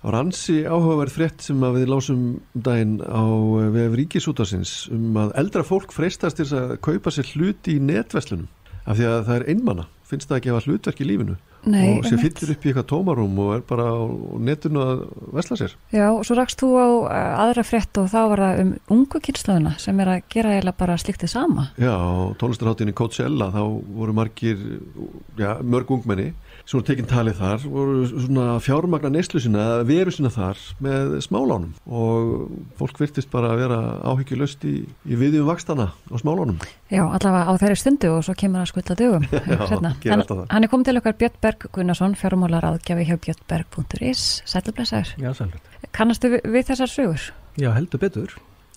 var ansi áhugaverð frétt sem að við lásum daginn á vef Ríkisútvarpsins að eldra fólk freistast til að kaupa sér hluti í netverslunum af því að það einmana, finnst það ekki að hafa hlutverk í lífinu. Nei, og sér fyllir upp í eitthvað tómarúm og bara á netinu að vesla sér. Já, og svo rakst þú á aðra frétt og þá var það ungu kynslóðina sem að gera eiginlega bara slíkt þið sama. Já, á tónlistarhátíðinni Coachella þá voru margir, mörg ungmenni sem voru tekin talið þar, voru svona fjármagna neyslu sína, veru sína þar með smálánum og fólk virtist bara að vera áhyggjulaust í viðjum vaxtana á smálánum. Já, allavega á þeirri stundu og svo kemur að skulda dögum. Hann komið til okkar Björn Berg Gunnarsson, fjármálaráðgjafi hjá björnberg.is. Sælublessaður. Já, sælut. Kannastu við þessar sögur? Já, heldur betur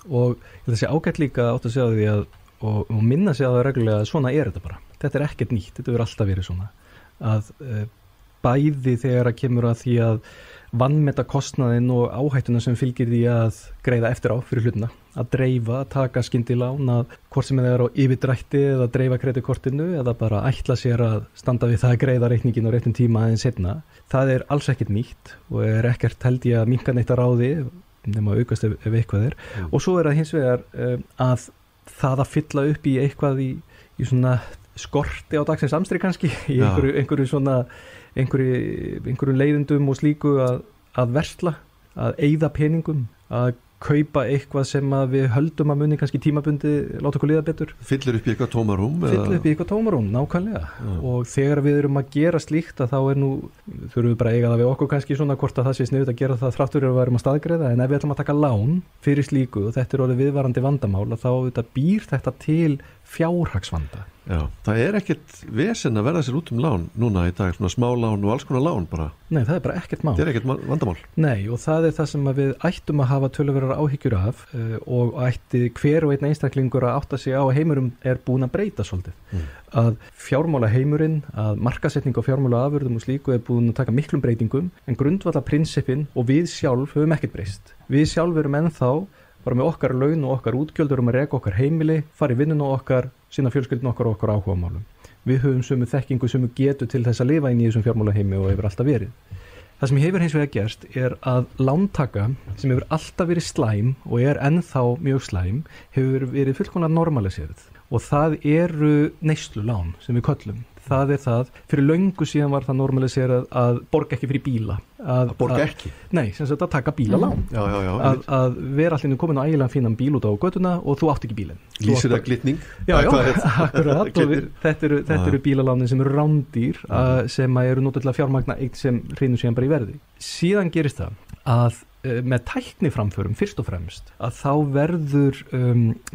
og þessi ágætt líka átt að segja því að og minna sig að það reglulega að svona þetta bara. Þetta ekkert nýtt, þetta verður alltaf verið svona að bæði þegar að kemur að því að vanmeta kostnaðinn og áhættuna sem fylgir því að greiða eftir á fyrir hlutina, að dreifa, taka skyndilán, að hvort sem það er á yfirdrætti eða dreifa kreditkortinu eða bara ætla sér að standa við það að greiða reikningin á réttum tíma aðeins seinna. Það er alls ekkert nýtt og er ekkert held ég að minnka neitt að ráði nema að aukast ef eitthvað er. Og svo það hins vegar að það að fylla upp í eitthvað í svona skorti á dagsins amstri kannski í einhverju leiðindum og slíku að versla, að eyða peningum, að kaupa eitthvað sem að við höldum að muni kannski tímabundi láta okkur líða betur. Fyllir upp í eitthvað tómarúm? Fyllir upp í eitthvað tómarúm, nákvæmlega. Og þegar við erum að gera slíkt að þá þurfum við bara að eiga það við okkur kannski svona hvort að það sé sniðugt að gera það þrátt fyrir að við erum að staðgreiða, en ef við ætlum að taka lán fyrir slíku og þetta orðið viðvarandi vandamál þá býr þetta til fjárhagsvanda. Já, það ekkert vesen að verða sér út lán núna í dag, svona smálán og alls konar lán bara. Nei, það bara ekkert mál. Það ekkert vandamál. Nei, og það það sem við ættum að hafa töluverðar áhyggjur af og ætti hver og einn einstaklingur að átta sig á að heimurum búin að breyta svolítið. Að fjármála heimurinn, að markasetning á fjármála afurðum og slíku búin að taka miklum breytingum, en grundvalla prinsipin og við sjálf höfum ekkert breyst. Við sjálf erum ennþá bara með okkar laun og okkar útgjöld að reka okkar heimili, fara í vinnuna okkar, sinna fjölskyldun okkar og okkar áhugamálum. Við höfum sömu þekkingu, sömu getu til þess að lifa inn í þessum fjármálaheimi og hefur alltaf verið. Það sem hefur hins vegar gerst að lántaka sem hefur alltaf verið slæm og ennþá mjög slæm hefur verið fullkomlega normaliserað og það eru neyslulán sem við köllum. Það það, fyrir löngu síðan var það normaliserað að borga ekki fyrir bíla. Að borga ekki? Nei, sem sagt að taka bílalán. Já. Að vera allir komin á ægilega fínan bíl út á götuna og þú átt ekki bílinn. Lýsir það glitning? Já, akkurat. Og þetta eru bílalánin sem eru rándýr sem eru notað til að fjármagna eitt sem hreinur síðan bara í verði. Síðan gerist það að með tækniframförum fyrst og fremst að þá verður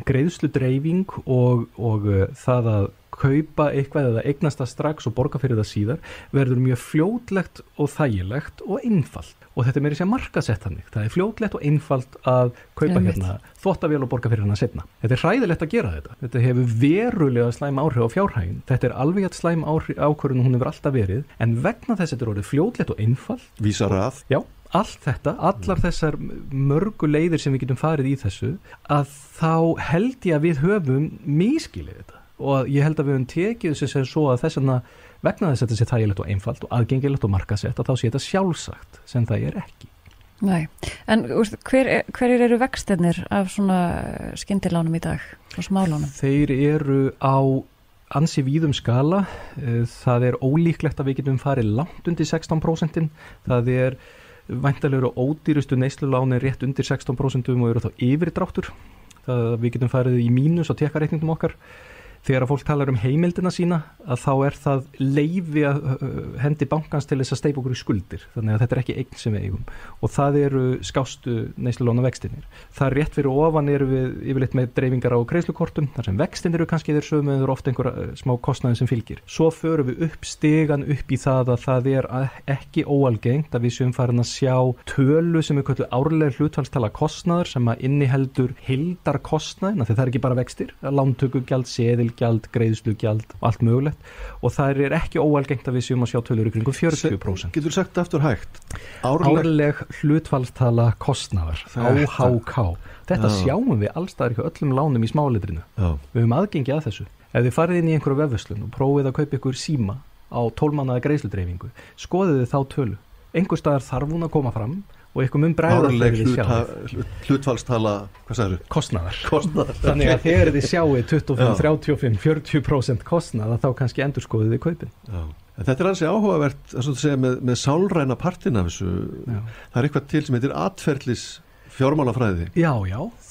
greiðsludreifing og það að kaupa eitthvað eða eignast það strax og borga fyrir það síðar verður mjög fljótlegt og þægilegt og einfalt og þetta meira sér markasett þannig. Það fljótlegt og einfalt að kaupa þvottavél og borga fyrir hana seinna. Þetta hræðilegt að gera þetta. Þetta hefur verulega slæm áhrif á fjárhaginn. Þetta alveg að slæm ákvörðun og hún hefur alltaf verið en vegna þess að þetta orðið fljótlegt og einfalt. Vísar að? Já. Allt þetta, allar þessar mörgu leiðir sem við getum farið í þessu að þá held ég að við höfum misskilið þetta og ég held að við höfum tekið þessu sem svo að þessana vegna þess að þetta sé þægilegt og einfalt og aðgengilegt og markasett að þá sé þetta sjálfsagt sem það ekki. Nei, en hverjir eru vextirnir af svona skyndilánum í dag og smálánum? Þeir eru á ansi víðum skala, það ólíklegt að við getum farið langt undir 16%, það væntanlega ódýrustu neysluláni rétt undir 16% og eru þá yfirdráttur. Við getum farið í mínus á tekkareikningum okkar. Þegar fólk talar heimildina sína að þá það leyfi að hendi bankans til þess að steypa okkur í skuldir. Þannig að þetta ekki eign sem við eigum. Og það eru skástu neyslulána vextinir. Það rétt fyrir ofan eru við yfirleitt með dreifingar á greiðslukortum, þar sem vextinir eru kannski þeir sömu en þeir ofta einhver smá kostnaði sem fylgir. Svo förum við upp stigan upp í það að það ekki óalgengt að við séum farin að sjá tölu sem við köllum árlega hlutfallstala kostnaðar sem að inniheldur heildarkostnaðina, því það ekki bara vextir, lántökugjald, seðilgjald, greiðslugjald og allt mögulegt og það ekki óalgengt að við séum að sjá tölur í kringum 40%. Getur sagt aftur hægt? Árleg hlutfallstala kostnaðar, AHK. Þetta sjáum við allstaðar ekki öllum lánum í smáletrinu. Við höfum aðgengi að þessu. Ef þið farið inn í einhverju vefverslun og prófið að kaupa ykkur síma á 12 mánaða greiðsludreifingu, skoðið þið þá tölu. einhver staðar þarf hún að koma fram og eitthvað mun bregðast þegar þið sjáu hlutfallstala, hvað sagður? Kostnaðar. Þannig að þegar þið sjáu 25, 35, 40% kostnað þá kannski endurskoðið þið kaupin. En þetta ansi áhugavert að segja, með sálræna partin af þessu. Það eitthvað til sem heitir atferlis fjármálafræði. Já,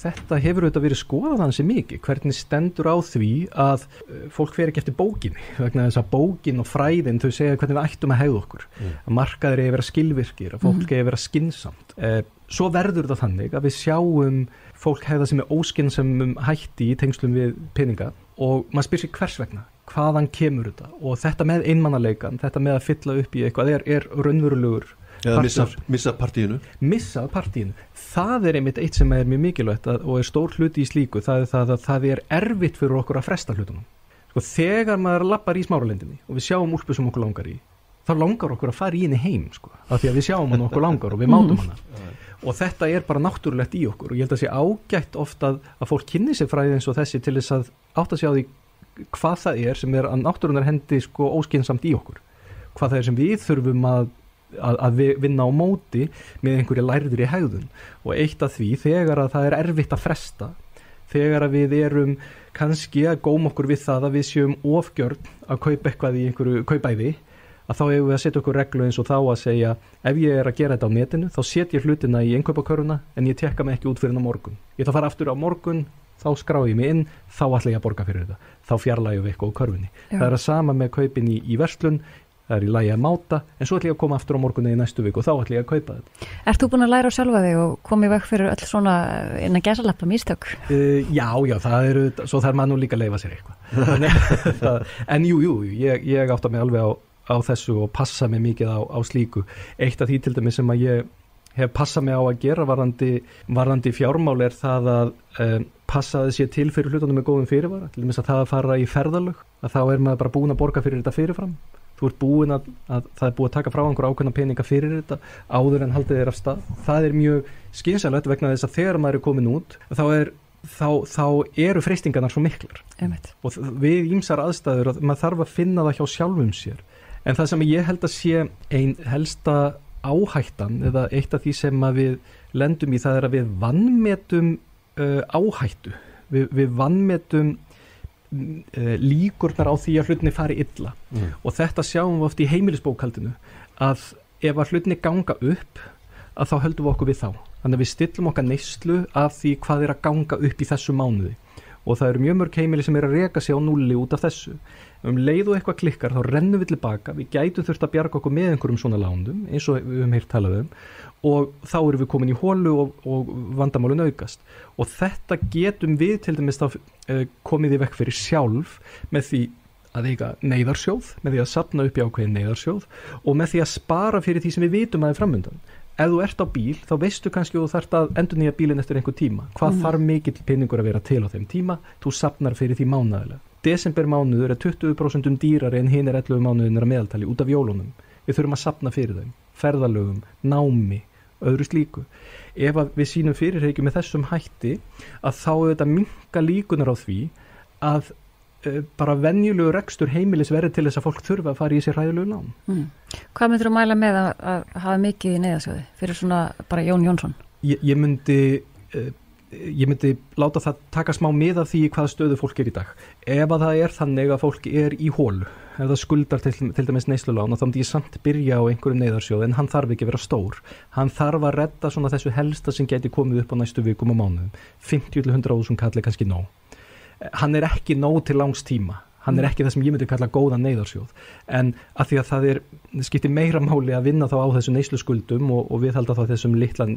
þetta hefur auðvitað verið skoðað hansi mikið, hvernig stendur á því að fólk fer ekki eftir bókinni, vegna þess að bókin og fræðin, þau segja hvernig við ættum að hegða okkur, að markaðir eigi vera skilvirkir, að fólk eigi vera skynsamt. Svo verður þetta þannig að við sjáum fólk hegða sem óskynsamum hætti í tengslum við peninga og maður spyr sig hvers vegna, hvaðan kemur þetta, og þetta með einmannaleikan, þetta með að fylla upp í eitthvað er raunverulegur eða missa partíinu. Það einmitt eitt sem er mjög mikilvægt og er stór hluti í slíku, það er erfitt fyrir okkur að fresta hlutunum. Sko, þegar maður lappar í Smáralindinni og við sjáum úlpu sem okkur langar í, þá langar okkur að fara í henni heim, sko, af því að við sjáum hann okkur langar og við mátum hana. Og þetta er bara náttúrulegt í okkur og ég held að sé ágætt ofta að fólk kynni sér fræði eins og þessi til þess að átta sig á því hvað það er sem er að náttúrunar hendi sko óskynsamt í okkur. Hvað það er sem við þurfum að vinna á móti með einhverju lærðri hegðun, og eitt af því þegar að það er erfitt að fresta, þegar að við erum kannski að góma okkur við það að við séum ofgjörn að kaupa eitthvað í einhverju kaupæði, að þá hefur við að setja okkur reglu eins og þá að segja ef ég er að gera þetta á netinu þá set ég hlutina í innkaupakörfuna en ég tekka mig ekki út fyrir á morgun, ég ætla að fara aftur á morgun, þá skrái ég mig inn, þá ætla ég að borga fyrir þetta, þá fjarlægjum við eitthvað á körfunni. Það er að sama með kaupin í verslun, það er í lagi að máta, en svo ætla ég að koma aftur á morgunni í næstu viku og þá ætla ég að kaupa þetta. Ert þú búin að læra á sjálfa þig og komið vekk fyrir öll svona innan gæsalappa mistök? Já, það eru, svo þarf maður nú líka að leyfa sér eitthvað. En jú, ég átta mig alveg á þessu og passa mig mikið á slíku. Eitt af því til dæmis sem að ég hef passað mig á að gera varðandi fjármál er það að passa að sé til fyrir hlutunum með góðum fyrirvara, til dæmis að það að fara í ferðalög, að þá er maður bara búin að borga fyrir þetta fyrirfram. Þú ert búin að það er búið að taka frá einhver ákveðna peninga fyrir þetta áður en haldið af stað. Það er mjög skynsamlegt vegna þess að þegar maður er komin út þá eru freistingarnar svo miklar. Og við ýmsar aðstæður að maður þarf að finna það hjá sjálfum sér. En það sem ég held að sé ein helsta áhættan eða eitt af því sem að við lendum í, það er að við vanmetum áhættu. Við vanmetum líkurnar á því að hlutinni fari illa og þetta sjáum við oft í heimilisbókhaldinu að ef að hlutinni ganga upp að þá höldum við okkur við þá, þannig að við stillum okkar neyslu af því hvað er að ganga upp í þessu mánuði og það eru mjög mörg heimili sem er að reka sig á núlli út af þessu. Leið og eitthvað klikkar þá rennum við tilbaka, við gætum þurft að bjarga okkur með einhverjum svona lánum eins og við höfum heyrt talað og þá erum við komin í hólu og vandamálun aukast og þetta getum við til dæmis þá komið í vekk fyrir sjálf með því að eiga neyðarsjóð, með því að safna upp í ákveðin neyðarsjóð og með því að spara fyrir því sem við vitum að er framundan. Ef þú ert á bíl, þá veistu kannski að þú þarft að endurnýja bílinn eftir einhver tíma. Hvað þarf mikill peningur að vera til á þeim tíma? Þú safnar fyrir því mánaðarlega. Desember mánuður er 20% dýrari en hinir 11 mánuðinir að meðaltali út af jólunum. Við þurfum að safna fyrir þeim, ferðalögum, námi, öðru slíku. Ef við sýnum fyrirhyggju með þessum hætti að þá auðvitað minnka líkunar á því að bara venjulegu rekstur heimilis verið til þess að fólk þurfa að fara í sér hræðilegu lán. Hvað myndir þú mæla með að hafa mikið í neyðarsjóði fyrir svona bara Jón Jónsson? Ég myndi láta það taka smá mið af því hvað stöðu fólk er í dag. Ef að það er þannig að fólk er í hólu, ef það skuldar til dæmis neyslulán, þá myndi ég samt byrja á einhverju neyðarsjóði en hann þarf ekki vera stór. Hann þarf að redda svona þessu helsta sem geti komið upp á næstu vikum og mánuðum. 50-100.000 kall er kannski nóg. Hann er ekki nóg til langs tíma, hann er ekki það sem ég myndi kalla góðan neyðarsjóð, en að því að það skiptir meira máli að vinna þá á þessu neysluskuldum og viðhalda þá þessum litla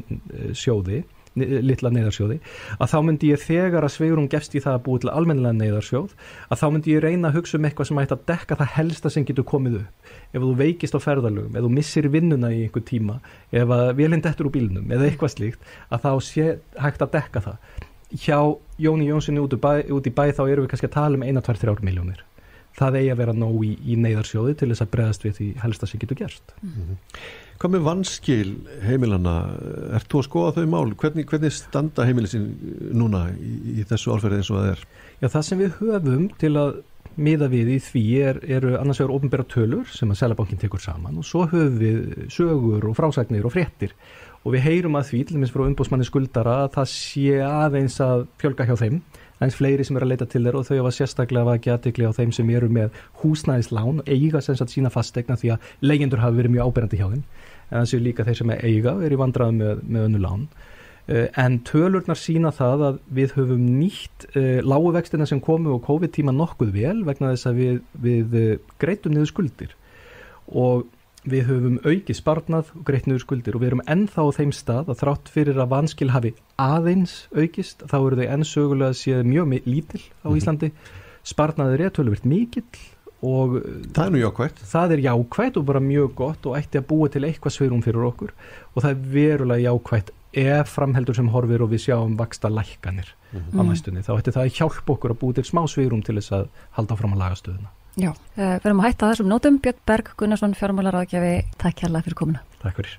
neyðarsjóði, að þá myndi ég þegar að sveigrúm gefst í það að búi til almennilega neyðarsjóð, að þá myndi ég reyna að hugsa eitthvað sem ætti að dekka það helsta sem getur komið upp. Ef þú veikist á ferðalögum, ef þú missir vinnuna í einhver tíma, ef að vélinn dettur úr bílnum eða eitthvað slíkt, að þá sé hægt að dekka það. Hjá Jóni Jónssoni út í bæ þá erum við kannski að tala 1-2-3 milljónir. Það eigi að vera nóg í neyðarsjóði til þess að bregðast við því helsta sem getur gerst. Hvað með vanskil heimilanna? Ert þú að skoða þau mál? Hvernig standa heimilin sín núna í þessu árferði eins og það er? Já, það sem við höfum til að miða við í því eru annars vegar opinberar tölur sem að Seðlabankinn tekur saman og svo höfum við sögur og frásagnir og fréttir og við heyrum að því, til dæmis frá umboðsmanni skuldara, að það sé aðeins að fjölga hjá þeim, aðeins fleiri sem eru að leita til þeir og þau hafa sérstaklega vakið athygli á þeim sem eru með húsnæðislán og eiga sem sagt sína fasteigna því að leigjendur hafa verið mjög áberandi hjá þeim, en það séu líka þeir sem eiga eru í vandræðum með önnur lán. En tölurnar sína það að við höfum nýtt lágu vextina sem komu og COVID-tíma nokkuð vel vegna þess að við greitum niður skuldir og við höfum aukið sparnað og greitt niður skuldir og við erum ennþá á þeim stað að þrátt fyrir að vanskil hafi aðeins aukist, þá eru þau enn sögulega séð mjög lítil á Íslandi. Sparnaður töluvert mikill og það nú jákvætt. Það jákvætt og bara mjög gott og ætti að búa til eitthvað svigrúm fyrir okkur og það verulega jákvætt ef framheldur sem horfir og við sjáum vaxta lækkanir á næstunni, þá ætti það að hjálpa okkur að búa til smá svigrúm til þess að halda fram að laga stöðuna. Já, við erum að hætta þessum nótum. Björn Berg Gunnarsson, fjármálaráðgjafi, takk hérlega fyrir komuna. Takk fyrir.